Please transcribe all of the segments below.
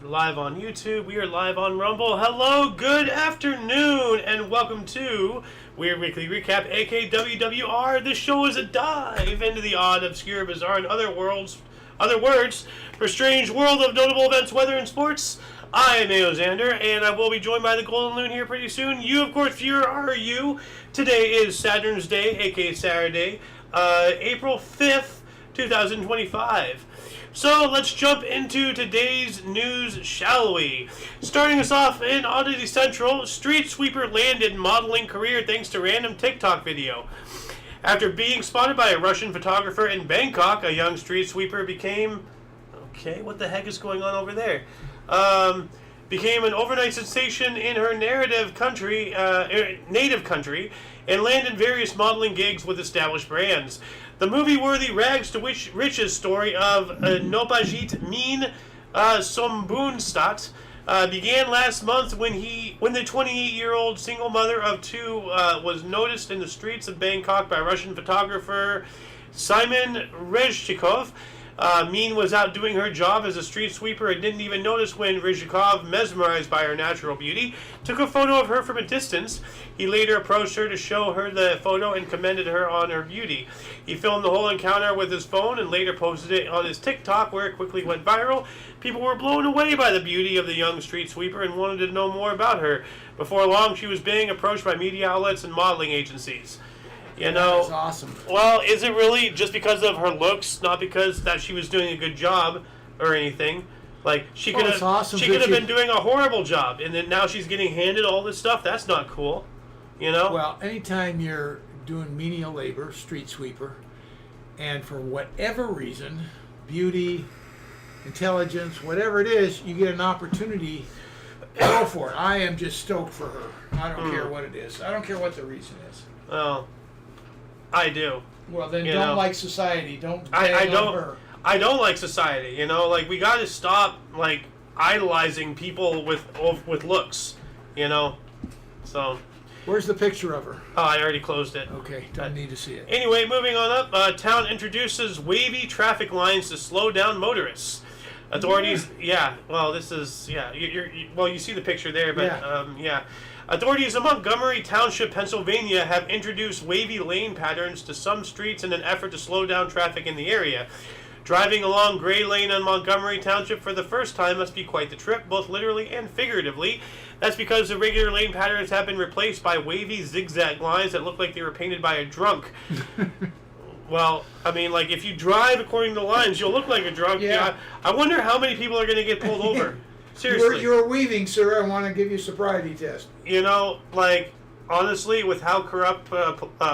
live on YouTube. We are live on Rumble. Hello, good afternoon, and welcome to Weekly Recap AKA W.W.R. This show is a dive into the odd, obscure, bizarre, and other words for strange world of notable events, weather, and sports. I am Mayo Xander, and I will be joined by the Golden Loon here pretty soon. You, of course, viewer, are you. Today is Saturn's Day, aka Saturday, April 5th, 2025. So let's jump into today's news, shall we? Starting us off in Oddity Central, street sweeper landed modeling career thanks to random TikTok video. After being spotted by a Russian photographer in Bangkok, a young street sweeper became... Okay, what the heck is going on over there? Became an overnight sensation in her native country, and landed various modeling gigs with established brands. The movie-worthy rags to riches story of Nobajit Min Sombunstadt began last month when the 28-year-old single mother of two was noticed in the streets of Bangkok by Russian photographer Simon Rezhikov. Min was out doing her job as a street sweeper and didn't even notice when Rezhikov, mesmerized by her natural beauty, took a photo of her from a distance. He later approached her to show her the photo and commended her on her beauty. He filmed the whole encounter with his phone and later posted it on his TikTok, where it quickly went viral. People were blown away by the beauty of the young street sweeper and wanted to know more about her. Before long, she was being approached by media outlets and modeling agencies. You know, that's awesome. Well, is it really just because of her looks, not because that she was doing a good job or anything? Like, she could have awesome been doing a horrible job, and then now she's getting handed all this stuff. That's not cool, you know? Well, anytime you're doing menial labor, street sweeper, and for whatever reason, beauty, intelligence, whatever it is, you get an opportunity, go for it. I am just stoked for her. I don't care what it is. I don't care what the reason is. Well, I do. Well, then don't like society. Don't. I don't. Her. I don't like society. You know, like, we got to stop like idolizing people with looks. You know, so. Where's the picture of her? Oh, I already closed it. Okay, don't need to see it. Anyway, moving on up. Town introduces wavy traffic lines to slow down motorists. Authorities, well, this is, you see the picture there, but, Authorities in Montgomery Township, Pennsylvania, have introduced wavy lane patterns to some streets in an effort to slow down traffic in the area. Driving along Gray Lane in Montgomery Township for the first time must be quite the trip, both literally and figuratively. That's because the regular lane patterns have been replaced by wavy zigzag lines that look like they were painted by a drunk. Well, I mean, like, if you drive according to the lines, you'll look like a drunk. Yeah. I wonder how many people are going to get pulled over. Seriously. You're weaving, sir. I want to give you a sobriety test. You know, like, honestly, with how corrupt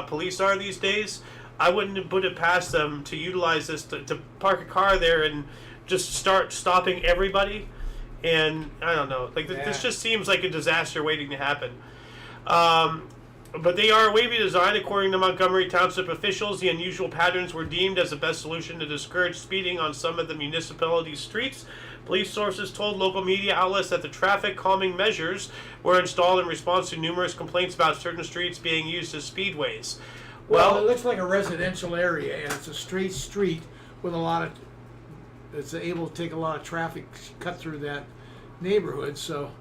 police are these days, I wouldn't put it past them to utilize this to park a car there and just start stopping everybody. And, I don't know. Like, this just seems like a disaster waiting to happen. But they are a wavy design, according to Montgomery Township officials. The unusual patterns were deemed as the best solution to discourage speeding on some of the municipality's streets. Police sources told local media outlets that the traffic calming measures were installed in response to numerous complaints about certain streets being used as speedways. Well, it looks like a residential area, and it's a straight street with it's able to take a lot of traffic cut through that neighborhood. So,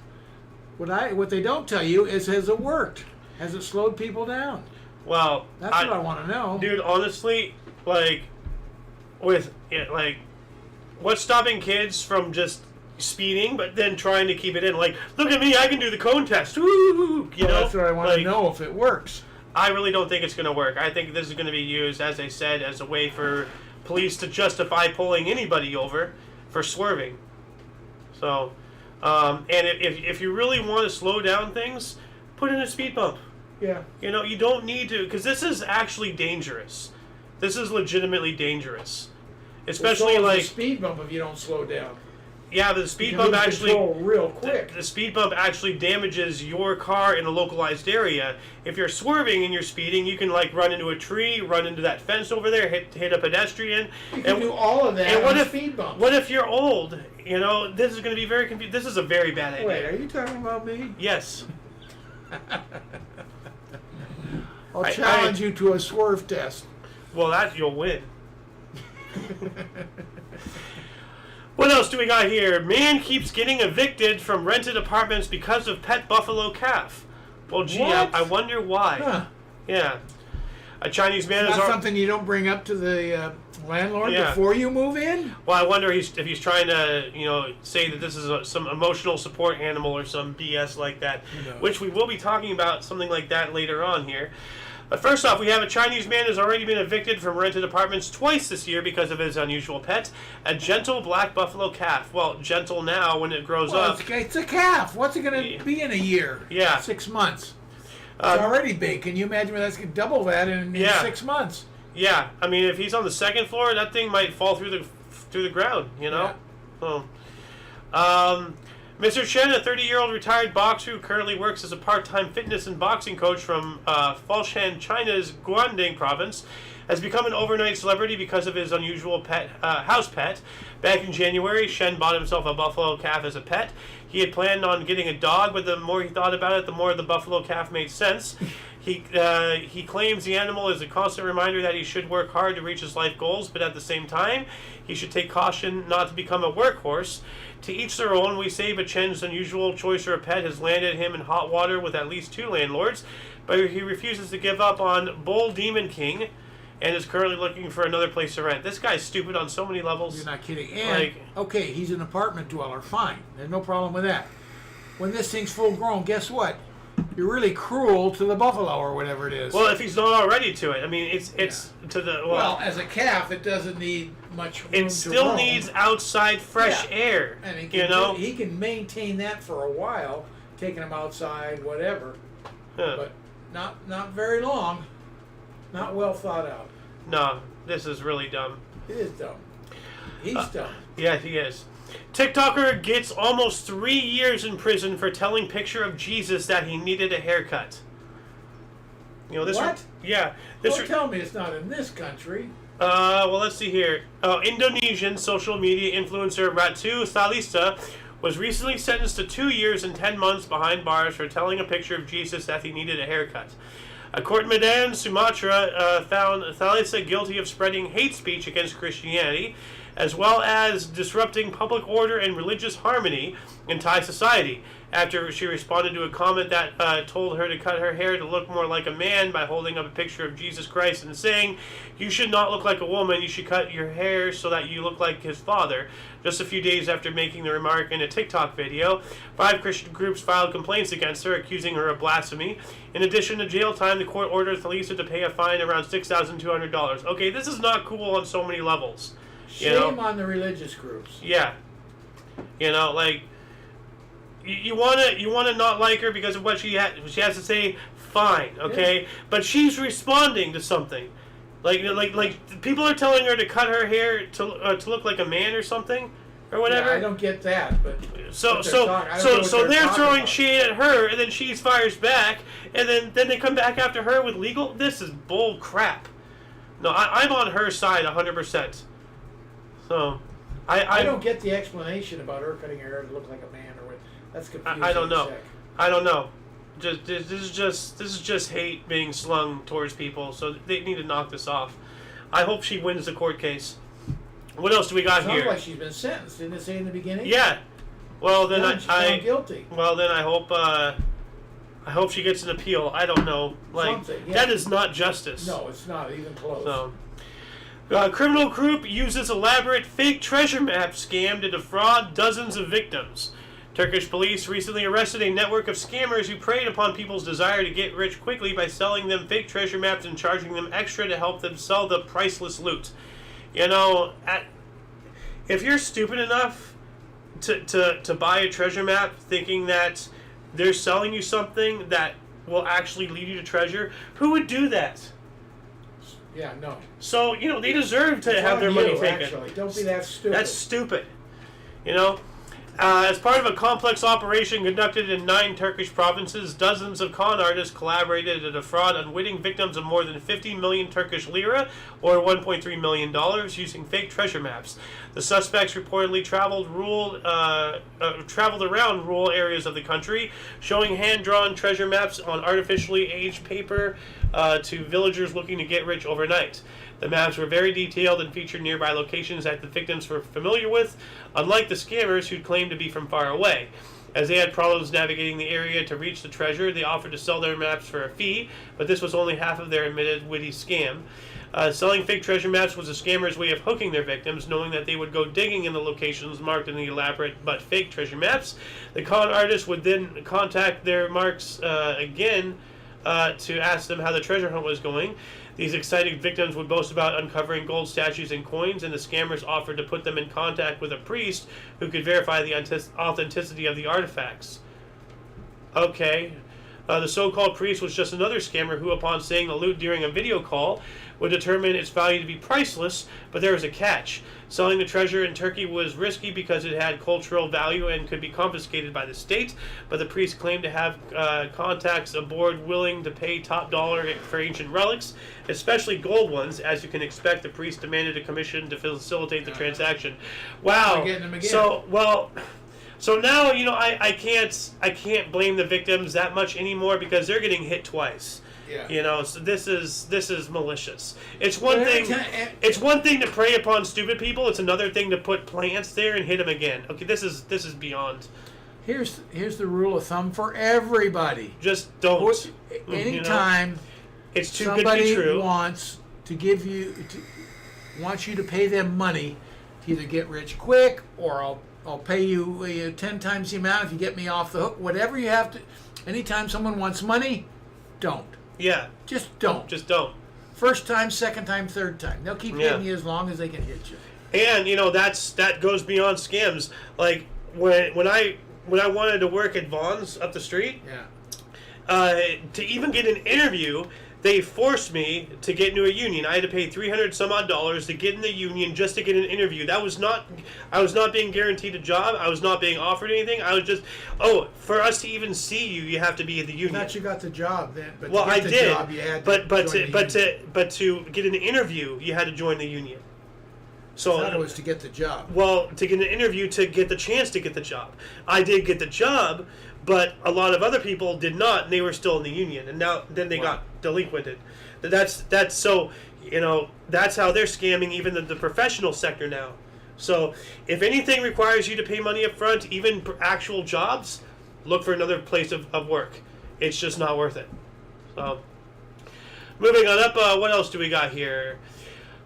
what they don't tell you is, has it worked? Has it slowed people down? Well, that's what I want to know, dude. Honestly, what's stopping kids from just speeding, but then trying to keep it in? Like, look at me, I can do the cone test. Woo! You know, that's what I want to know, if it works. I really don't think it's going to work. I think this is going to be used, as I said, as a way for police to justify pulling anybody over for swerving. So, and if you really want to slow down things, put in a speed bump. Yeah. You know, you don't need to, because this is actually dangerous. This is legitimately dangerous. Especially a speed bump if you don't slow down. Yeah, the speed bump actually real quick. The speed bump actually damages your car in a localized area. If you're swerving and you're speeding, you can run into a tree, run into that fence over there, hit a pedestrian. You can do all of that on speed bumps. What if you're old? You know, this is going to be very confusing. This is a very bad idea. Wait, are you talking about me? Yes. I'll challenge you to a swerve test. Well, you'll win. What else do we got here? Man keeps getting evicted from rented apartments because of pet buffalo calf. Well, gee, I wonder why. Huh. Yeah. A Chinese man That's is... something you don't bring up to the landlord before you move in? Well, I wonder if he's trying to, say that this is some emotional support animal or some BS like that, which we will be talking about something like that later on here. But first off, we have a Chinese man who's already been evicted from rented apartments twice this year because of his unusual pet, a gentle black buffalo calf. Well, gentle now when it grows up. It's a calf. What's it going to be in a year? Yeah. 6 months. It's already big. Can you imagine when that's going to double that in 6 months? Yeah. I mean, if he's on the second floor, that thing might fall through the ground, Yeah. Mr. Chen, a 30-year-old retired boxer who currently works as a part-time fitness and boxing coach from Foshan, China's Guangdong province, has become an overnight celebrity because of his unusual house pet. Back in January, Shen bought himself a buffalo calf as a pet. He had planned on getting a dog, but the more he thought about it, the more the buffalo calf made sense. He claims the animal is a constant reminder that he should work hard to reach his life goals, but at the same time, he should take caution not to become a workhorse. To each their own, we say, but Chen's unusual choice for a pet has landed him in hot water with at least 2 landlords, but he refuses to give up on Bull Demon King and is currently looking for another place to rent. This guy's stupid on so many levels. You're not kidding. And, okay, he's an apartment dweller. Fine. There's no problem with that. When this thing's full grown, guess what? You're really cruel to the buffalo or whatever it is. Well, if he's not already to it. I mean, it's to the... Well, as a calf, it doesn't need much room it still needs outside fresh air. And he can maintain that for a while, taking him outside, whatever. But not very long. Not well thought out. No, this is really dumb. It is dumb. He's dumb. Yeah, he is. TikToker gets almost 3 years in prison for telling picture of Jesus that he needed a haircut. This what? This Don't tell me it's not in this country. Well, let's see here. Indonesian social media influencer Ratu Thalisa was recently sentenced to 2 years and 10 months behind bars for telling a picture of Jesus that he needed a haircut. A court in Medan, Sumatra, found Thalisa guilty of spreading hate speech against Christianity, as well as disrupting public order and religious harmony in Thai society, after she responded to a comment that told her to cut her hair to look more like a man by holding up a picture of Jesus Christ and saying, "You should not look like a woman, you should cut your hair so that you look like his father." Just a few days after making the remark in a TikTok video, 5 Christian groups filed complaints against her, accusing her of blasphemy. In addition to jail time, the court ordered Thalisa to pay a fine around $6,200. Okay, this is not cool on so many levels. Shame on the religious groups. Yeah. You wanna not like her because of what she has to say, fine, okay? Yeah. But she's responding to something. Like people are telling her to cut her hair to look like a man or something or whatever. Yeah, I don't get that, but so they're throwing shade at her, and then she fires back, and then they come back after her with legal. This is bull crap. No, I'm on her side 100%. So, I don't get the explanation about her cutting her hair to look like a man or what. That's confusing. I don't know. I don't know. This is just hate being slung towards people. So they need to knock this off. I hope she wins the court case. What else do we got here? Sounds like she's been sentenced. Didn't it say in the beginning? Yeah. Well, then she's found guilty. Well, then I hope she gets an appeal. I don't know. That is not justice. No, it's not even close. So. A criminal group uses elaborate fake treasure map scam to defraud dozens of victims. Turkish police recently arrested a network of scammers who preyed upon people's desire to get rich quickly by selling them fake treasure maps and charging them extra to help them sell the priceless loot. If you're stupid enough to buy a treasure map thinking that they're selling you something that will actually lead you to treasure, who would do that? Yeah, no. So, they deserve to have their money taken. Actually. Don't be that stupid. That's stupid. As part of a complex operation conducted in 9 Turkish provinces, dozens of con artists collaborated to defraud unwitting victims of more than 50 million Turkish lira, or $1.3 million, using fake treasure maps. The suspects reportedly traveled around rural areas of the country, showing hand-drawn treasure maps on artificially aged paper to villagers looking to get rich overnight. The maps were very detailed and featured nearby locations that the victims were familiar with, unlike the scammers who claimed to be from far away. As they had problems navigating the area to reach the treasure, they offered to sell their maps for a fee, but this was only half of their admitted witty scam. Selling fake treasure maps was a scammer's way of hooking their victims, knowing that they would go digging in the locations marked in the elaborate but fake treasure maps. The con artist would then contact their marks again to ask them how the treasure hunt was going. These excited victims would boast about uncovering gold statues and coins, and the scammers offered to put them in contact with a priest who could verify the authenticity of the artifacts. Okay. The so-called priest was just another scammer who, upon seeing the loot during a video call, would determine its value to be priceless, but there was a catch. Selling the treasure in Turkey was risky because it had cultural value and could be confiscated by the state, but the priest claimed to have contacts aboard willing to pay top dollar for ancient relics, especially gold ones. As you can expect, the priest demanded a commission to facilitate the transaction. Wow. So now, I can't blame the victims that much anymore because they're getting hit twice. Yeah. So this is malicious. It's one thing to prey upon stupid people. It's another thing to put plants there and hit them again. Okay, this is beyond. Here's the rule of thumb for everybody. Just don't. Anytime it's too good to be true. Somebody wants you to pay them money to either get rich quick or I'll pay you 10 times the amount if you get me off the hook. Whatever you have to. Anytime someone wants money, don't. Yeah. Just don't. Just don't. First time, second time, third time. They'll keep hitting you as long as they can hit you. And that goes beyond scams. Like when I wanted to work at Vaughn's up the street, to even get an interview, they forced me to get into a union. I had to pay $300 some odd to get in the union just to get an interview. I was not being guaranteed a job. I was not being offered anything. I was just, for us to even see you, you have to be in the union. I thought you got the job then. But well, to get I the did. Job, you had to but to get an interview, you had to join the union. So I thought it was to get the job. Well, to get an interview to get the chance to get the job. I did get the job, but a lot of other people did not, and they were still in the union, and then they got delinquented. That's so that's how they're scamming even the professional sector now. So if anything requires you to pay money up front, even actual jobs, look for another place of work. It's just not worth it. So moving on up, what else do we got here?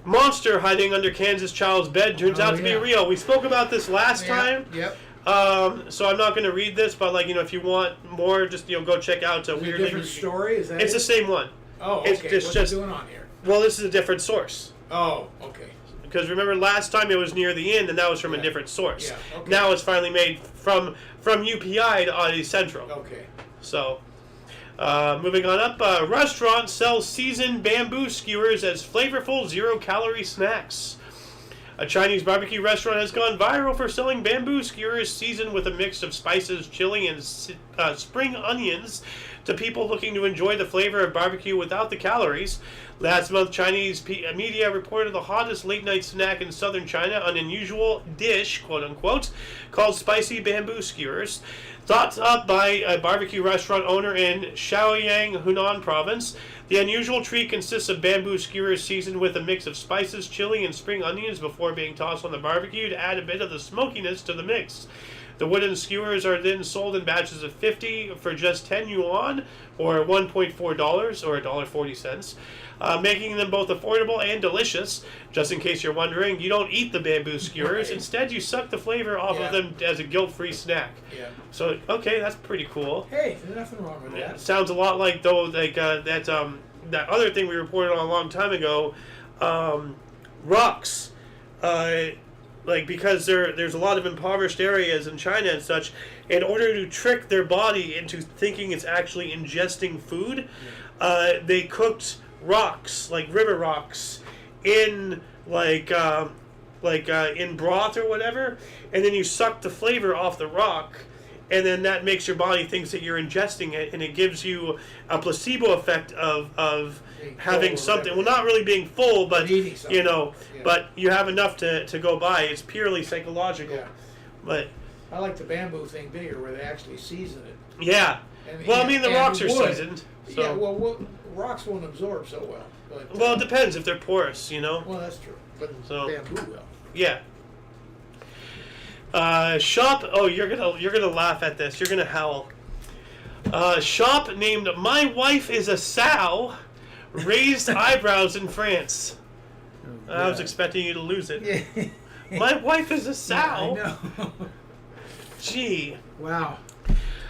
Monster hiding under Kansas child's bed turns out to be real. We spoke about this last time. Yep. So I'm not going to read this, but if you want more, just go check out a weird. Different story? Is that it's the same one. Oh, okay. What's it doing on here? Well, this is a different source. Oh, okay. Because remember, last time it was near the end, and that was from a different source. Yeah, okay. Now it's finally made from UPI to Odyssey Central. Okay. So, moving on up, restaurant sells seasoned bamboo skewers as flavorful zero-calorie snacks. A Chinese barbecue restaurant has gone viral for selling bamboo skewers seasoned with a mix of spices, chili, and spring onions to people looking to enjoy the flavor of barbecue without the calories. Last month, Chinese media reported the hottest late-night snack in southern China, an unusual dish, quote-unquote, called spicy bamboo skewers. Thought up by a barbecue restaurant owner in Shaoyang, Hunan province, the unusual treat consists of bamboo skewers seasoned with a mix of spices, chili, and spring onions before being tossed on the barbecue to add a bit of the smokiness to the mix. The wooden skewers are then sold in batches of 50 for just 10 yuan, or $1.4, or $1.40, making them both affordable and delicious. Just in case you're wondering, you don't eat the bamboo skewers. Right. Instead, you suck the flavor off of them as a guilt-free snack. Yeah. So, okay, that's pretty cool. Hey, there's nothing wrong with that. It sounds a lot like, though, that other thing we reported on a long time ago, rocks. Because there's a lot of impoverished areas in China and such, in order to trick their body into thinking it's actually ingesting food, they cooked rocks, like river rocks, in in broth or whatever, and then you suck the flavor off the rock, and then that makes your body thinks that you're ingesting it, and it gives you a placebo effect of having something. Well, not really being full, but but you have enough to go by. It's purely psychological. Yeah. But I like the bamboo thing bigger, where they actually season it. Yeah. And, well, I mean, the rocks are wood. seasoned. So. Yeah. Well, rocks won't absorb so well. But, Well, it depends if they're porous, you know. Well, that's true. But So- bamboo will. Yeah. Shop. Oh, you're gonna laugh at this. You're gonna howl. Shop named "My Wife is a Sow" raised eyebrows in France. I was expecting you to lose it. Yeah. My wife is a sow. Yeah, I know. Gee. Wow.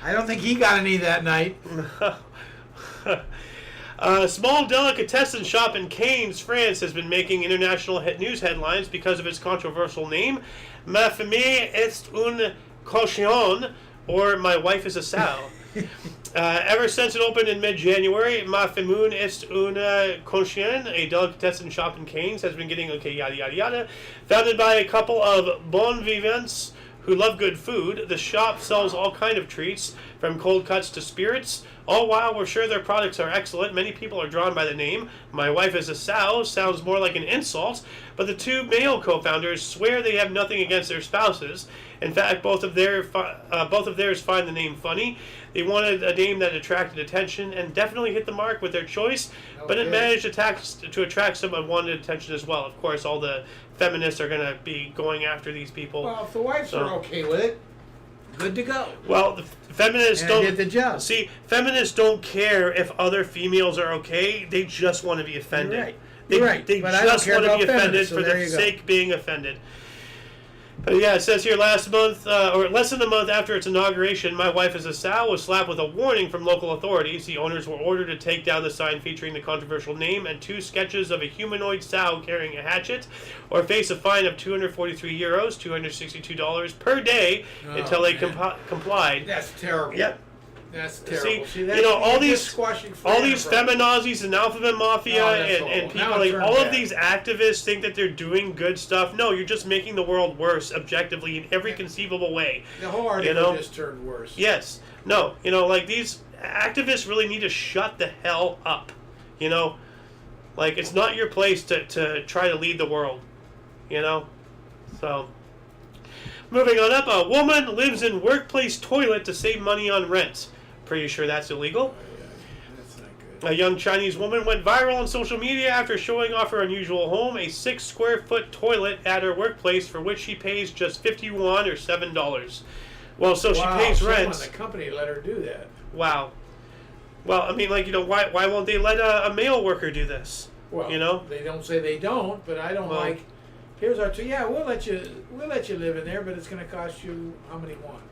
I don't think he got any that night. A small delicatessen shop in Cannes, France, has been making international news headlines because of its controversial name, "Ma famille est un cochon," or "My wife is a sow." Ever since it opened in mid-January, "Ma famille est un cochon," a delicatessen shop in Cannes, has been getting yada yada yada. Founded by a couple of bon vivants who love good food, the shop sells all kind of treats, from cold cuts to spirits. All while we're sure their products are excellent, many people are drawn by the name. "My wife is a sow" sounds more like an insult, but the two male co-founders swear they have nothing against their spouses. In fact, both of theirs find the name funny. They wanted a name that attracted attention and definitely hit the mark with their choice, but it managed to attract some unwanted attention as well. Of course, all the feminists are going to be going after these people. Well, if the wives are okay with it, good to go. Well, the feminists And don't did the job. see. Feminists don't care if other females are okay. They just want to be offended. You're right. They, You're right. they But I don't just care want to about be offended feminists, so for there the you go. sake of being offended. But yeah, it says here last month, or less than a month after its inauguration, "My Wife is a Sow" was slapped with a warning from local authorities. The owners were ordered to take down the sign featuring the controversial name and 2 sketches of a humanoid sow carrying a hatchet, or face a fine of €243, $262 per day, until they complied. That's terrible. Yep. That's terrible. See, that's, all you're these just squashing all these freedom, bro. feminazis and alphabet mafia Oh, that's and awful. people Now it like turned all of bad. these activists think that they're doing good stuff. No, you're just making the world worse objectively in every conceivable way. The whole article know? just turned worse. Yes. No. Like these activists really need to shut the hell up. Like it's not your place to try to lead the world. So. Moving on up, a woman lives in workplace toilet to save money on rent. Pretty sure that's illegal. That's not good. A young Chinese woman went viral on social media after showing off her unusual home, a 6-square-foot toilet at her workplace, for which she pays just 50 yuan or $7. Well, so she pays rent. The company let her do that. Wow. Well, I mean, why won't they let a male worker do this? Well, they don't say they don't, but I don't like. Here's our we'll let you live in there, but it's going to cost you how many want.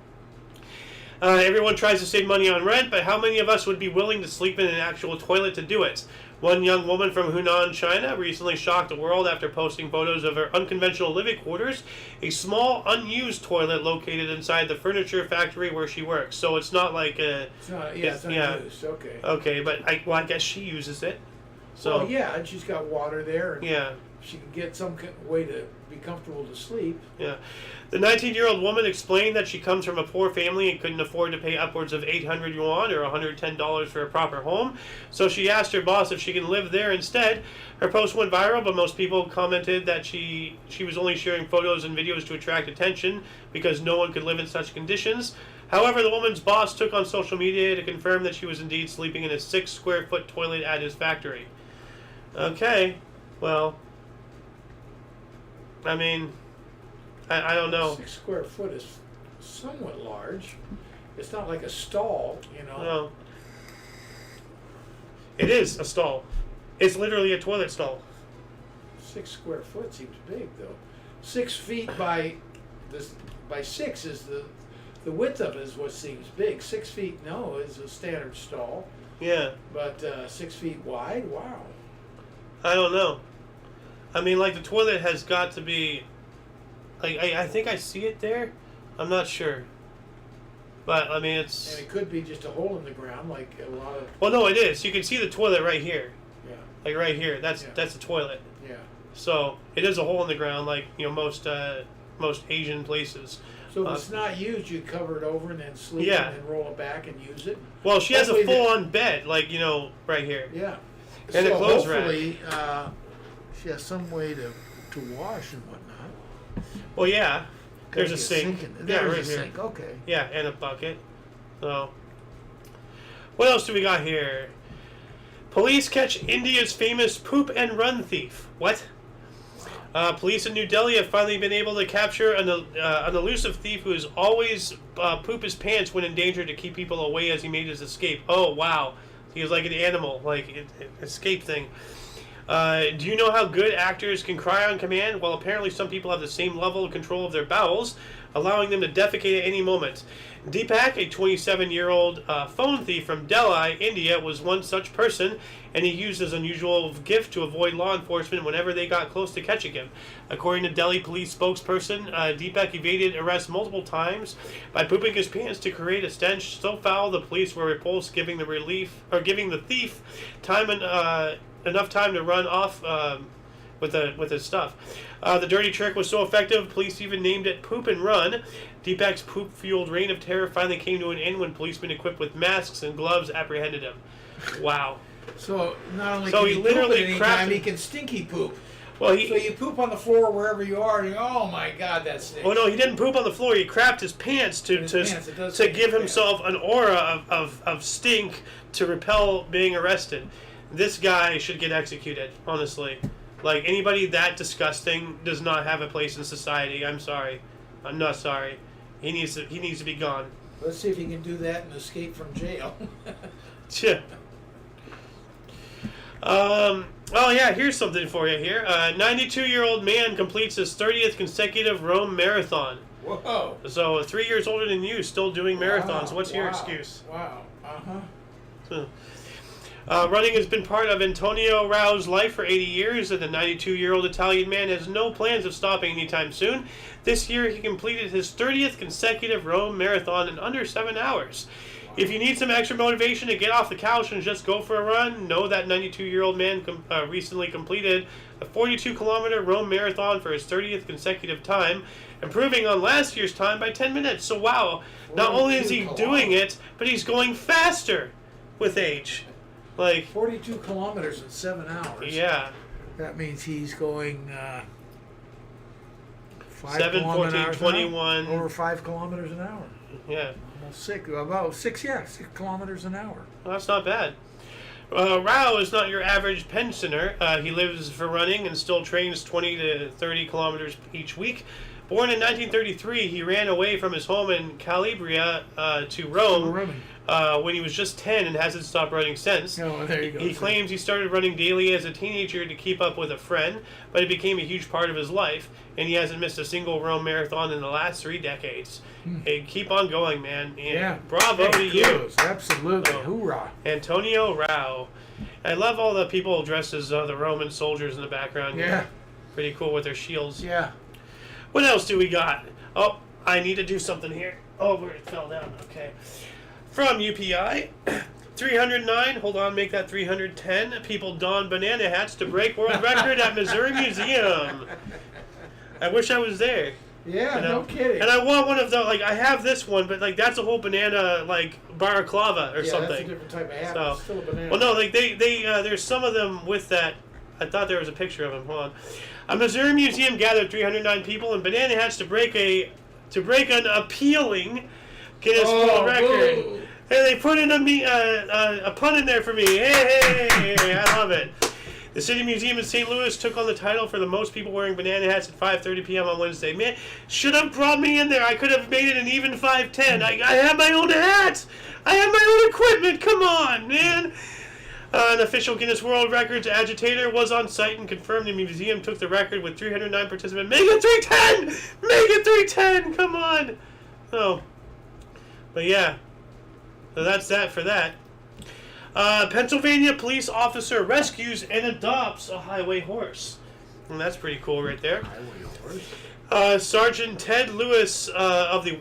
Everyone tries to save money on rent, but how many of us would be willing to sleep in an actual toilet to do it? One young woman from Hunan, China, recently shocked the world after posting photos of her unconventional living quarters, a small, unused toilet located inside the furniture factory where she works. So it's not like a... It's unused, okay. Okay, but I guess she uses it. So Well, yeah, and she's got water there. And yeah. she can get some way to be comfortable to sleep. Yeah. The 19-year-old woman explained that she comes from a poor family and couldn't afford to pay upwards of 800 yuan or $110 for a proper home. So she asked her boss if she can live there instead. Her post went viral, but most people commented that she was only sharing photos and videos to attract attention because no one could live in such conditions. However, the woman's boss took on social media to confirm that she was indeed sleeping in a 6-square-foot toilet at his factory. Okay. Well, I mean, I don't know. 6 square foot is somewhat large. It's not like a stall, No. It is a stall. It's literally a toilet stall. 6 square foot seems big, though. 6 feet by 6 is the width of it is what seems big. 6 feet, is a standard stall. Yeah. But 6 feet wide, wow. I don't know. I mean, the toilet has got to be... I think I see it there. I'm not sure. But, I mean, it's... And it could be just a hole in the ground, like a lot of... Well, no, it is. You can see the toilet right here. Yeah. Right here. That's the toilet. Yeah. So, it is a hole in the ground, most Asian places. So if it's not used, you cover it over and then sleep and then roll it back and use it? Well, she has a full-on bed, right here. Yeah. And a clothes rack. Hopefully, she has some way to wash and whatnot. Well, yeah. There's a sink. There's right a here. sink, okay. Yeah, and a bucket. So, what else do we got here? Police catch India's famous poop and run thief. What? Police in New Delhi have finally been able to capture an elusive thief who is always poop his pants when in danger to keep people away as he made his escape. Oh, wow. He was like an animal, like an escape thing. Do you know how good actors can cry on command? Well, apparently some people have the same level of control of their bowels, allowing them to defecate at any moment. Deepak, a 27-year-old phone thief from Delhi, India, was one such person, and he used his unusual gift to avoid law enforcement whenever they got close to catching him. According to Delhi police spokesperson, Deepak evaded arrest multiple times by pooping his pants to create a stench so foul the police were repulsed, giving the thief enough time to run off with his stuff. The dirty trick was so effective, police even named it Poop and Run. Deepak's poop-fueled reign of terror finally came to an end when policemen equipped with masks and gloves apprehended him. Wow. So not only So can he he literally poop at any time, crapped- he can stinky poop. Well, So you poop on the floor wherever you are, and you go, oh my God, that stinks. Oh no, he didn't poop on the floor. He crapped his pants to give himself an aura of stink to repel being arrested. This guy should get executed, honestly. Like, anybody that disgusting does not have a place in society. I'm sorry. I'm not sorry. He needs to be gone. Let's see if he can do that and escape from jail. Yeah. Oh yeah, here's something for you here. 92-year-old man completes his 30th consecutive Rome marathon. Whoa. So 3 years older than you, still doing marathons. Wow, What's your wow, excuse? Wow. Uh-huh. Running has been part of Antonio Rao's life for 80 years, and the 92-year-old Italian man has no plans of stopping anytime soon. This year, he completed his 30th consecutive Rome marathon in under 7 hours. If you need some extra motivation to get off the couch and just go for a run, know that 92-year-old man recently completed a 42-kilometer Rome marathon for his 30th consecutive time, improving on last year's time by 10 minutes. So wow, not only is he doing it, but he's going faster with age. Like 42 kilometers in 7 hours. Yeah. That means he's going 7, 14, 21. Over 5 kilometers an hour. Yeah. Almost 6 kilometers an hour. Well, that's not bad. Rao is not your average pensioner. He lives for running and still trains 20 to 30 kilometers each week. Born in 1933, he ran away from his home in Calabria to Rome when he was just 10 and hasn't stopped running since. Oh, there you go. He claims he started running daily as a teenager to keep up with a friend, but it became a huge part of his life, and he hasn't missed a single Rome marathon in the last 3 decades. Hey, keep on going, man. And yeah. Bravo to you. Absolutely. So, hoorah. Antonio Rao. I love all the people dressed as the Roman soldiers in the background. Yeah. Pretty cool with their shields. Yeah. What else do we got? Oh, I need to do something here. Oh, where it fell down. Okay. From UPI, 309, hold on, make that 310. People don banana hats to break world record at Missouri Museum. I wish I was there. Yeah, you know? no kidding. And I want one of the, like, I have this one, but, like, that's a whole banana, like, balaclava or something. That's a different type of hat. So, It's still a banana. well, no, like, there's some of them with that. I thought there was a picture of them. Hold on. A Missouri museum gathered 309 people in banana hats to break an appealing Guinness World Record. Whoa. And they put in a pun in there for me. Hey, I love it. The City Museum in St. Louis took on the title for the most people wearing banana hats at 5:30 p.m. on Wednesday. Man, should have brought me in there. I could have made it an even 5:10. I have my own hat. I have my own equipment. Come on, man. An official Guinness World Records agitator was on site and confirmed the museum took the record with 309 participants. Make it 310! Make it 310! Come on! Oh. But yeah. So that's that for that. Pennsylvania police officer rescues and adopts a highway horse. And that's pretty cool right there. Highway horse? Sergeant Ted Lewis of the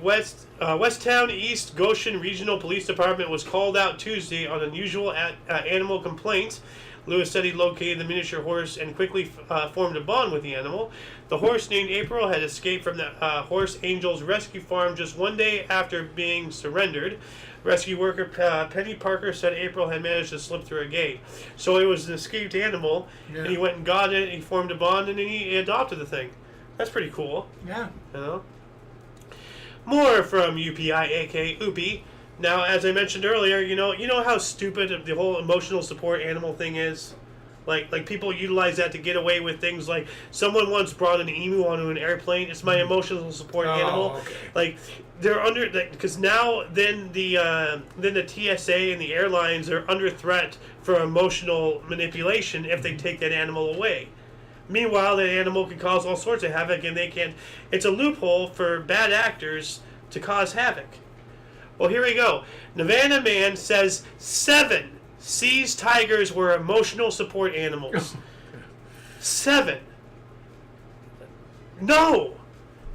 Westtown East Goshen Regional Police Department was called out Tuesday on unusual animal complaints. Lewis said he located the miniature horse and quickly formed a bond with the animal. The horse, named April, had escaped from the Horse Angels Rescue Farm just 1 day after being surrendered. Rescue worker Penny Parker said April had managed to slip through a gate. So it was an escaped animal, and he went and got it, he formed a bond, and then he adopted the thing. That's pretty cool. Yeah. You know? More from UPI, aka UPI. Now, as I mentioned earlier, you know how stupid the whole emotional support animal thing is. Like people utilize that to get away with things like someone once brought an emu onto an airplane. It's my emotional support animal. Okay. Like they're under because now then the TSA and the airlines are under threat for emotional manipulation if they take that animal away. Meanwhile, that animal can cause all sorts of havoc, and they can't. It's a loophole for bad actors to cause havoc. Well, here we go. Nevada man says 7 seized tigers were emotional support animals. 7. No,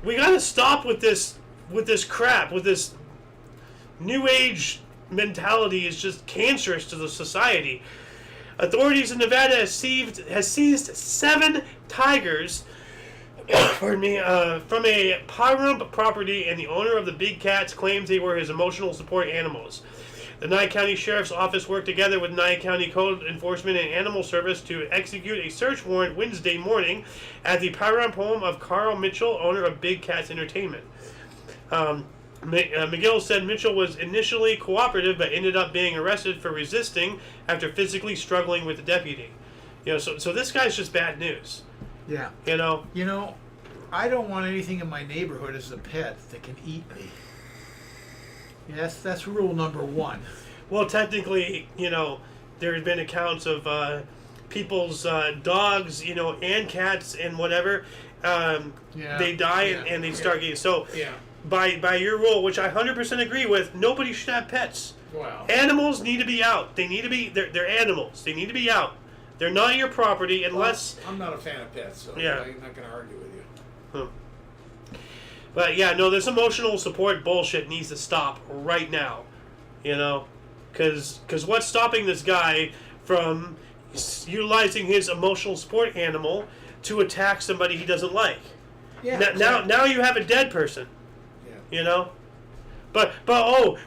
we gotta stop with this crap. With this new age mentality is just cancerous to the society. Authorities in Nevada has seized 7 tigers. Pardon me, from a Pahrump property, and the owner of the big cats claims they were his emotional support animals. The Nye County Sheriff's Office worked together with Nye County Code Enforcement and Animal Service to execute a search warrant Wednesday morning at the Pahrump home of Carl Mitchell, owner of Big Cats Entertainment. McGill said Mitchell was initially cooperative but ended up being arrested for resisting after physically struggling with the deputy. So this guy's just bad news. Yeah. I don't want anything in my neighborhood as a pet that can eat me. Yes, that's rule number 1. Well, technically, there have been accounts of people's dogs, and cats and whatever. They die and they start getting so. Yeah. By your rule, which I 100% agree with, nobody should have pets. Wow. Animals Animals need to be out. They need to be. They're animals. They need to be out. They're not your property unless. Well, I'm not a fan of pets, so Yeah. I'm not going to argue with you. But yeah, no, this emotional support bullshit needs to stop right now. Because what's stopping this guy from utilizing his emotional support animal to attack somebody he doesn't like? Yeah. Now you have a dead person. Yeah. But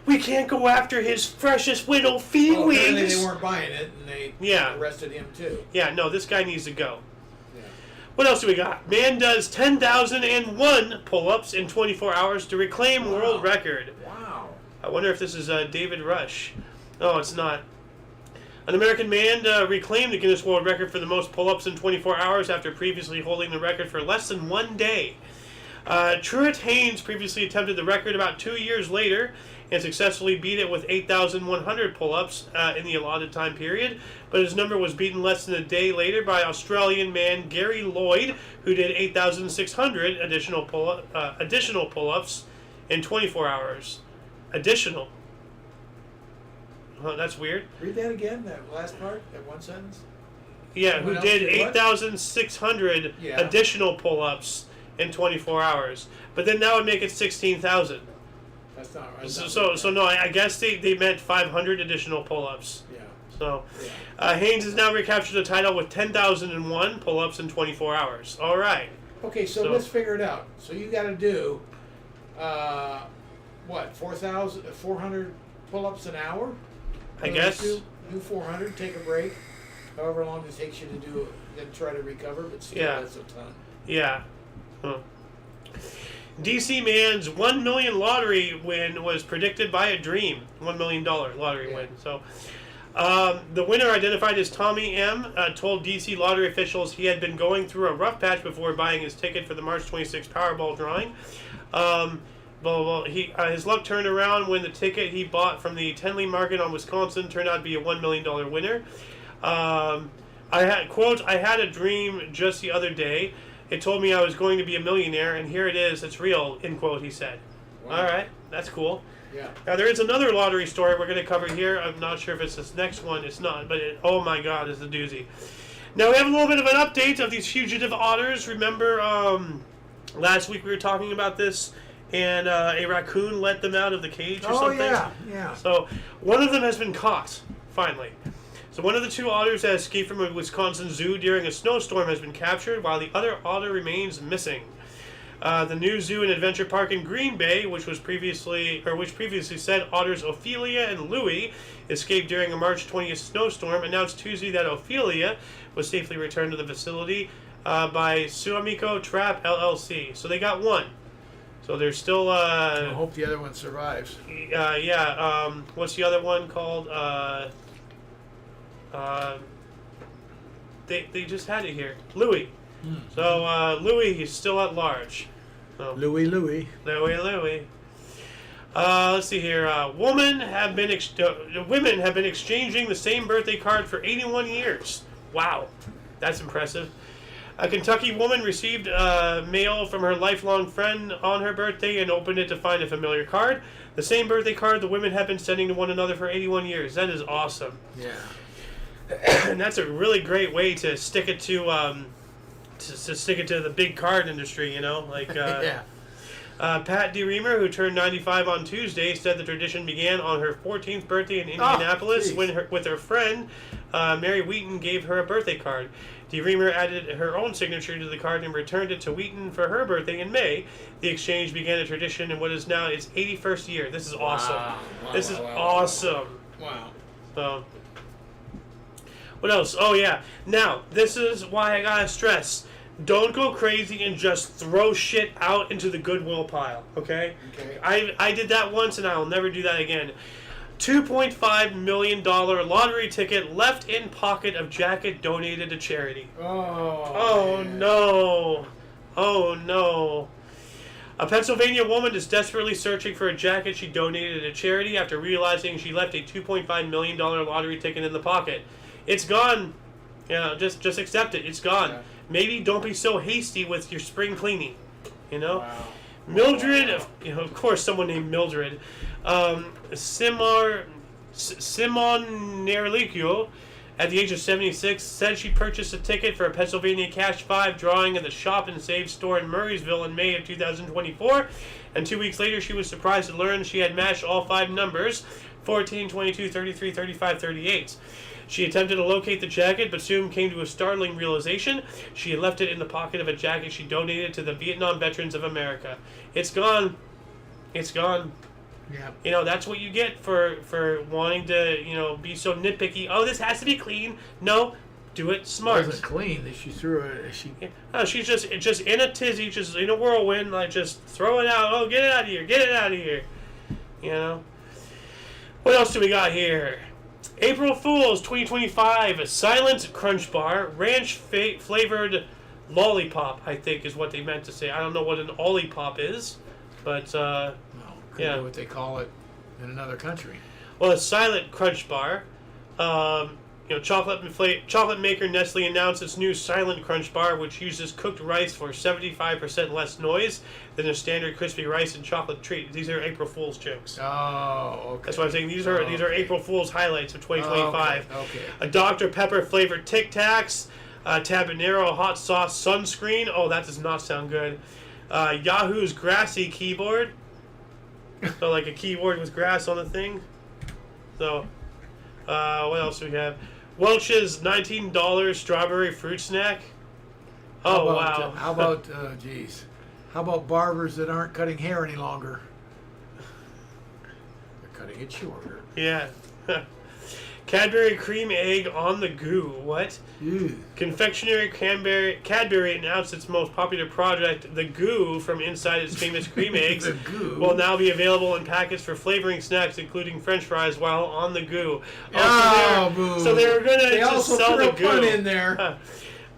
we can't go after his freshest widow Apparently wings. they weren't buying it, and they arrested him too. Yeah, no, this guy needs to go. Yeah. What else do we got? Man does 10,001 pull-ups in 24 hours to reclaim world record. Wow. I wonder if this is David Rush. No, it's not. An American man reclaimed the Guinness World Record for the most pull-ups in 24 hours after previously holding the record for less than 1 day. Truett Haynes previously attempted the record about 2 years later and successfully beat it with 8,100 pull-ups in the allotted time period, but his number was beaten less than a day later by Australian man Gary Lloyd, who did 8,600 additional pull-ups in 24 hours. Additional. That's weird. Read that again, that last part, that one sentence. Yeah, Someone who else did did what? 8,600 additional pull-ups in 24 hours. But then that would make it 16,000. That's not right. So no, I guess they meant 500 additional pull-ups. Yeah. So Haynes has now recaptured the title with 10,001 pull-ups in 24 hours. All right. Okay, so let's figure it out. So you got to do, 400 pull-ups an hour? I guess. Do 400, take a break, however long it takes you to do it, then try to recover, but still that's a ton. Yeah. Huh. DC man's $1 million lottery win was predicted by a dream. $1 million lottery win. So, the winner, identified as Tommy M., told DC lottery officials he had been going through a rough patch before buying his ticket for the March 26 Powerball drawing. His luck turned around when the ticket he bought from the Tenley Market on Wisconsin turned out to be a $1 million winner. I had a dream just the other day. It told me I was going to be a millionaire, and here it is. It's real, end quote, he said. Wow. All right, that's cool. Yeah. Now, there is another lottery story we're going to cover here. I'm not sure if it's this next one. It's not, but oh my God, it's a doozy. Now, we have a little bit of an update of these fugitive otters. Remember, last week we were talking about this, and a raccoon let them out of the cage or something? Oh, yeah. So, one of them has been caught, finally. So one of the 2 otters that escaped from a Wisconsin zoo during a snowstorm has been captured, while the other otter remains missing. The new zoo and adventure park in Green Bay, which previously said otters Ophelia and Louie escaped during a March 20th snowstorm, announced Tuesday that Ophelia was safely returned to the facility by Suamico Trap LLC. So they got one. So there's still I hope the other one survives. what's the other one called? They just had it here. Louis. So Louis is still at large. So, Louis. Let's see here. Women have been exchanging the same birthday card for 81 years. Wow, that's impressive. A Kentucky woman received mail from her lifelong friend on her birthday and opened it to find a familiar card. The same birthday card the women have been sending to one another for 81 years. That is awesome. Yeah. And that's a really great way to stick it to stick it to the big card industry, you know, like Yeah. Pat DeReamer, who turned 95 on Tuesday, said the tradition began on her 14th birthday in Indianapolis with her friend Mary Wheaton gave her a birthday card. DeReamer added her own signature to the card and returned it to Wheaton for her birthday in May. The exchange began a tradition in what is now its 81st year. This is awesome. This is awesome. Wow. So, what else? Oh, yeah. Now, this is why I gotta stress. Don't go crazy and just throw shit out into the Goodwill pile, okay? I did that once and I'll never do that again. $2.5 million lottery ticket left in pocket of jacket donated to charity. Oh no. Oh no. A Pennsylvania woman is desperately searching for a jacket she donated to charity after realizing she left a $2.5 million lottery ticket in the pocket. It's gone. Yeah, just accept it. It's gone. Yeah. Maybe don't be so hasty with your spring cleaning. You know? Wow. Mildred, of course, someone named Mildred, Simon Nerlicchio, at the age of 76, said she purchased a ticket for a Pennsylvania Cash 5 drawing at the Shop and Save store in Murraysville in May of 2024, and 2 weeks later she was surprised to learn she had matched all 5 numbers, 14, 22, 33, 35, 38. She attempted to locate the jacket, but soon came to a startling realization. She had left it in the pocket of a jacket she donated to the Vietnam Veterans of America. It's gone. It's gone. Yeah. You know, that's what you get for wanting to, you know, be so nitpicky. Oh, this has to be clean. No, do it smart. It wasn't clean. She threw it. No, she's just in a tizzy, just in a whirlwind, like just throw it out. Oh, get it out of here. Get it out of here. You know? What else do we got here? April Fools 2025, a Silent Crunch Bar, ranch flavored lollipop, I think is what they meant to say. I don't know what an olipop is, but Could be what they call it in another country. Well, a Silent Crunch Bar. Chocolate maker Nestle announced its new Silent Crunch Bar, which uses cooked rice for 75% less noise than a standard crispy rice and chocolate treat. These are April Fool's jokes. Oh, okay. That's what I'm saying. These are April Fool's highlights of 2025. Okay. A Dr. Pepper flavored Tic Tacs, Tabanero hot sauce sunscreen. Oh, that does not sound good. Yahoo's grassy keyboard. So like a keyboard with grass on the thing. So, what else do we have? Welch's $19 strawberry fruit snack. Oh, wow. How about, how about barbers that aren't cutting hair any longer? They're cutting it shorter. Yeah. Cadbury cream egg on the goo. What? Ew. Confectionery Cadbury announced its most popular project, the goo, from inside its famous cream eggs. The goo will now be available in packets for flavoring snacks, including French fries, while on the goo. So they're gonna just sell the goo. Pun in there.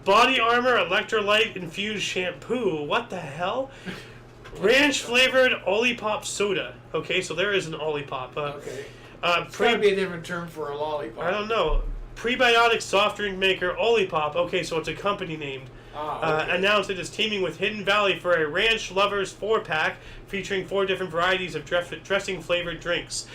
Body Armor electrolyte infused shampoo. What the hell? Ranch flavored Olipop soda. Okay, so there is an Olipop. Okay. It's got to be a different term for a lollipop. I don't know. Prebiotic soft drink maker Olipop. Okay, so it's a company named. Announced it is teaming with Hidden Valley for a Ranch Lovers 4-pack featuring 4 different varieties of dressing flavored drinks.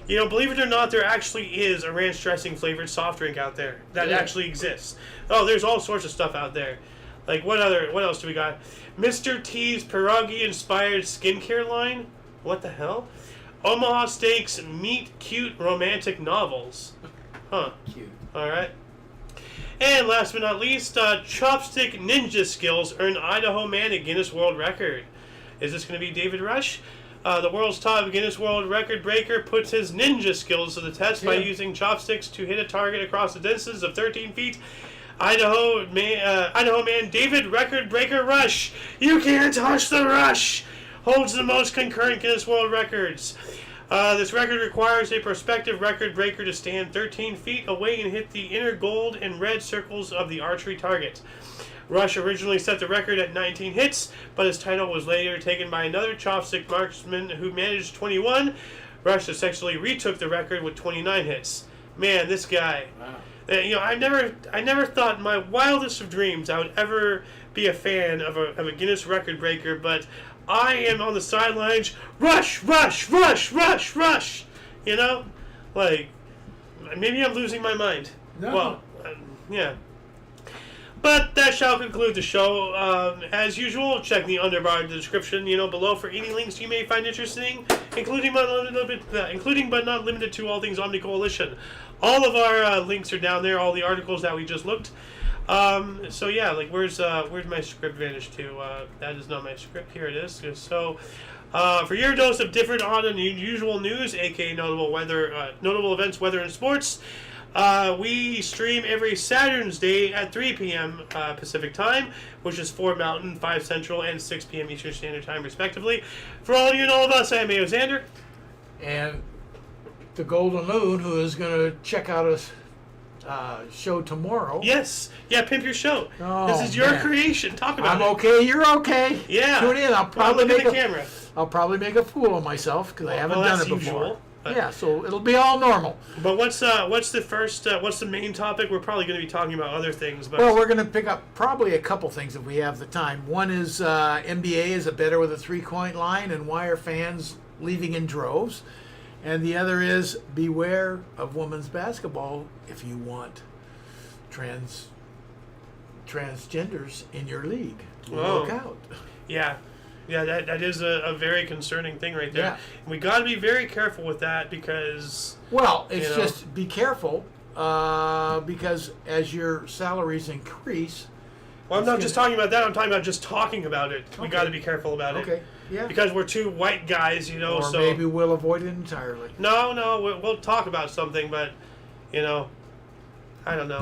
You know, believe it or not, there actually is a ranch dressing flavored soft drink out there that actually exists. Oh, there's all sorts of stuff out there. Like what else do we got? Mr. T's pierogi inspired skincare line. What the hell? Omaha Steaks meet cute romantic novels. Huh. Cute. Alright. And last but not least, Chopstick ninja skills earn Idaho man a Guinness World Record. Is this going to be David Rush? The world's top Guinness World Record breaker puts his ninja skills to the test by using chopsticks to hit a target across a distance of 13 feet. Idaho man David Record Breaker Rush. You can't touch the rush. holds the most concurrent Guinness World Records. This record requires a prospective record breaker to stand 13 feet away and hit the inner gold and red circles of the archery target. Rush originally set the record at 19 hits, but his title was later taken by another Chopstick marksman who managed 21. Rush essentially retook the record with 29 hits. Man, this guy. Wow. I never thought in my wildest of dreams I would ever be a fan of a Guinness record breaker, but I am on the sidelines. Rush, rush, rush, rush, rush. You know, like maybe I'm losing my mind. No. Well, yeah. But that shall conclude the show. As usual, check the underbar description, below for any links you may find interesting, including but not limited to all things Omni Coalition. All of our links are down there. All the articles that we just looked. So yeah, like where's my script vanished to? That is not my script. Here it is. So. For your dose of different, odd, and unusual news, aka notable events, weather, and sports, we stream every Saturday at 3 p.m. Pacific Time, which is 4 Mountain, 5 Central, and 6 p.m. Eastern Standard Time, respectively. For all of you and all of us, I am Mayo Xander. And the Golden Loon, who is going to check out a show tomorrow. Yes. Yeah, pimp your show. Oh, this is your man. creation. Talk about I'm it. okay, you're okay. Yeah. Tune in. I'll probably look make at the camera. I'll probably make a fool of myself because I haven't done that's it before. usual. Yeah, so it'll be all normal. But what's the main topic? We're probably going to be talking about other things. But Well, we're going to pick up probably a couple things if we have the time. One is NBA is a better with a 3-point line, and why are fans leaving in droves? And the other is beware of women's basketball if you want transgenders in your league. Whoa. Look out. Yeah, that is a very concerning thing right there. Yeah. And we got to be very careful with that because. Well, it's just be careful because as your salaries increase. Well, I'm not just talking about that. I'm talking about just talking about it. We Okay. got to be careful about it. Okay. Yeah. Because we're two white guys, Or so maybe we'll avoid it entirely. No, we'll talk about something, but I don't know.